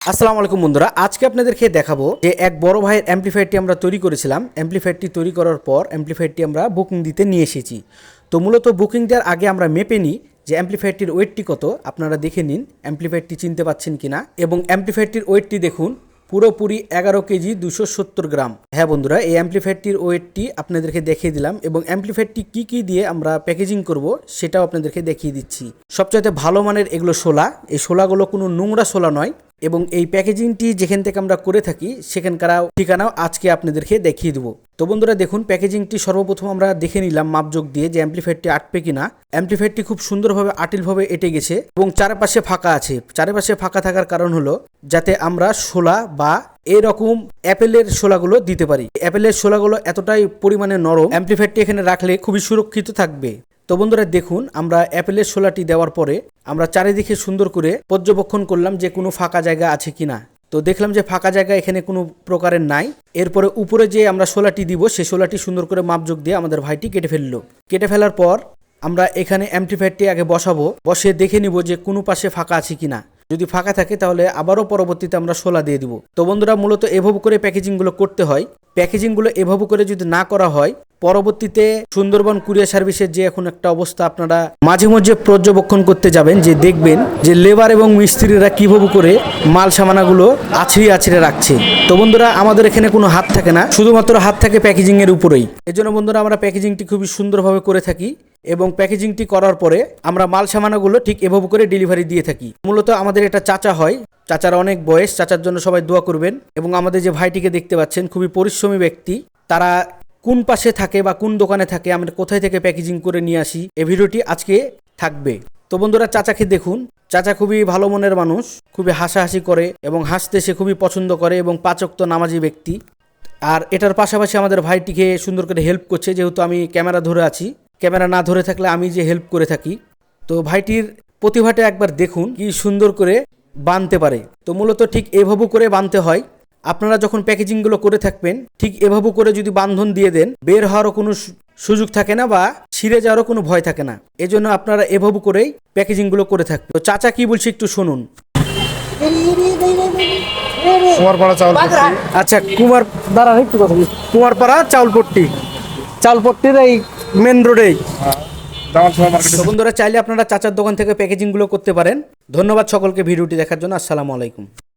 আসসালামু আলাইকুম বন্ধুরা, আজকে আপনাদেরকে দেখাবো যে এক বড় ভাইয়ের অ্যাম্পলিফায়ারটি আমরা তৈরি করেছিলাম। অ্যাম্পলিফায়ারটি তৈরি করার পর অ্যাম্পলিফায়ারটি আমরা বুকিং দিতে নিয়ে এসেছি। তো মূলত বুকিং দেওয়ার আগে আমরা মেপে নিই যে অ্যাম্পলিফায়ারটির ওয়েটটি কত। আপনারা দেখে নিন অ্যাম্পলিফায়ারটি চিনতে পাচ্ছেন কিনা, এবং অ্যাম্পলিফায়ারটির ওয়েটটি দেখুন পুরোপুরি 11 কেজি 270 গ্রাম। হ্যাঁ বন্ধুরা, এই অ্যাম্পলিফায়ারটির ওয়েটটি আপনাদেরকে দেখিয়ে দিলাম, এবং অ্যাম্পলিফায়ারটি কি কি দিয়ে আমরা প্যাকেজিং করব সেটাও আপনাদেরকে দেখিয়ে দিচ্ছি। সবচাইতে ভালো মানের এগুলো শোলা, এই শোলাগুলো কোনো নোংরা শোলা নয়, এবং এই প্যাকেজিংটি যেখান থেকে আমরা করে থাকি সেখানকার ঠিকানাও আজকে আপনাদেরকে দেখিয়ে দেবো। তো বন্ধুরা দেখুন, প্যাকেজিংটি সর্বপ্রথম আমরা দেখে নিলাম মাপজোক দিয়ে যে অ্যাম্পলিফায়ারটি আটবে কিনা। অ্যাম্পলিফায়ারটি খুব সুন্দরভাবে আটিলভাবে এঁটে গেছে এবং চারপাশে ফাঁকা আছে। চারপাশে ফাঁকা থাকার কারণ হলো যাতে আমরা শোলা বা এরকম অ্যাপেলের শোলাগুলো দিতে পারি। অ্যাপেলের শোলাগুলো এতটাই পরিমাণে নরম, অ্যাম্পলিফায়ারটি এখানে রাখলে খুবই সুরক্ষিত থাকবে। তো বন্ধুরা দেখুন, আমরা অ্যাপেলের শোলাটি দেওয়ার পরে আমরা চারিদিকে সুন্দর করে পর্যবেক্ষণ করলাম যে কোনো ফাঁকা জায়গা আছে কিনা। তো দেখলাম যে ফাঁকা জায়গা এখানে কোনো প্রকারের নাই। এরপরে উপরে যে আমরা শোলাটি দিব সেই শোলাটি সুন্দর করে মাপজোক দিয়ে আমাদের ভাইটি কেটে ফেললো। কেটে ফেলার পর আমরা এখানে অ্যাম্পলিফায়ারটি আগে বসাবো, বসে দেখে নিব যে কোনো পাশে ফাঁকা আছে কিনা। যদি ফাঁকা থাকে তাহলে আবারও পরবর্তীতে আমরা শোলা দিয়ে দিব। তো বন্ধুরা মূলত এভাবে করে প্যাকেজিংগুলো করতে হয়। প্যাকেজিংগুলো এভাবে করে যদি না করা হয়, পরবর্তীতে সুন্দরবন কুরিয়ার সার্ভিসের যে এখন একটা অবস্থা, আপনারা মাঝে মাঝে পর্যবেক্ষণ করতে যাবেন যে দেখবেন যে লেবার এবং মিস্ত্রিরা কিভাবে করে মাল সামানাগুলো আছড়িয়ে আছড়িয়ে রাখছে। তো বন্ধুরা আমাদের এখানে কোনো হাত থাকে না, শুধুমাত্র হাত থাকে প্যাকেজিং এর উপরেই। এজন্য বন্ধুরা আমরা প্যাকেজিংটি খুবই সুন্দরভাবে করে থাকি, এবং প্যাকেজিংটি করার পরে আমরা মাল সামানাগুলো ঠিক এভাবে করে ডেলিভারি দিয়ে থাকি। মূলত আমাদের এটা চাচা হয়, চাচার অনেক বয়স, চাচার জন্য সবাই দোয়া করবেন। এবং আমাদের যে ভাইটিকে দেখতে পাচ্ছেন খুবই পরিশ্রমী ব্যক্তি, তারা কোন পাশে থাকে বা কোন দোকানে থাকে, আমরা কোথায় থেকে প্যাকেজিং করে নিয়ে আসি, এই ভিডিওটি আজকে থাকবে। তো বন্ধুরা চাচাকে দেখুন, চাচা খুবই ভালো মনের মানুষ, খুবই হাসাহাসি করে এবং হাসতে সে খুবই পছন্দ করে, এবং 5 ওয়াক্ত নামাজি ব্যক্তি। আর এটার পাশাপাশি আমাদের ভাইটিকে সুন্দর করে হেল্প করছে, যেহেতু আমি ক্যামেরা ধরে আছি। ক্যামেরা না ধরে থাকলে আমি যে হেল্প করে থাকি। তো ভাইটির প্রতিভাটা একবার দেখুন কি সুন্দর করে বানতে পারে। তো মূলত ঠিক এভাবে করে বানতে হয়। আপনারা যখন প্যাকেজিংগুলো করে থাকবেন ঠিক এভাবে করে যদি বান্ধন দিয়ে দেন, বের হওয়ারও কোনো সুযোগ থাকে না বা ছিঁড়ে যাওয়ারও কোনো ভয় থাকে না। এজন্য আপনারা এভাবে করেই প্যাকেজিংগুলো করে থাকবেন। তো চাচা কি বলছে একটু শুনুন। কুমারপাড়া চাউলপট্টি। আচ্ছা, কুমারপাড়া চাউলপট্টির এই মেন রোডেই। তো বন্ধুরা চাইলে আপনারা চাচার দোকান থেকে প্যাকেজিংগুলো করতে পারেন। ধন্যবাদ সকলকে ভিডিওটি দেখার জন্য। আসসালামু আলাইকুম।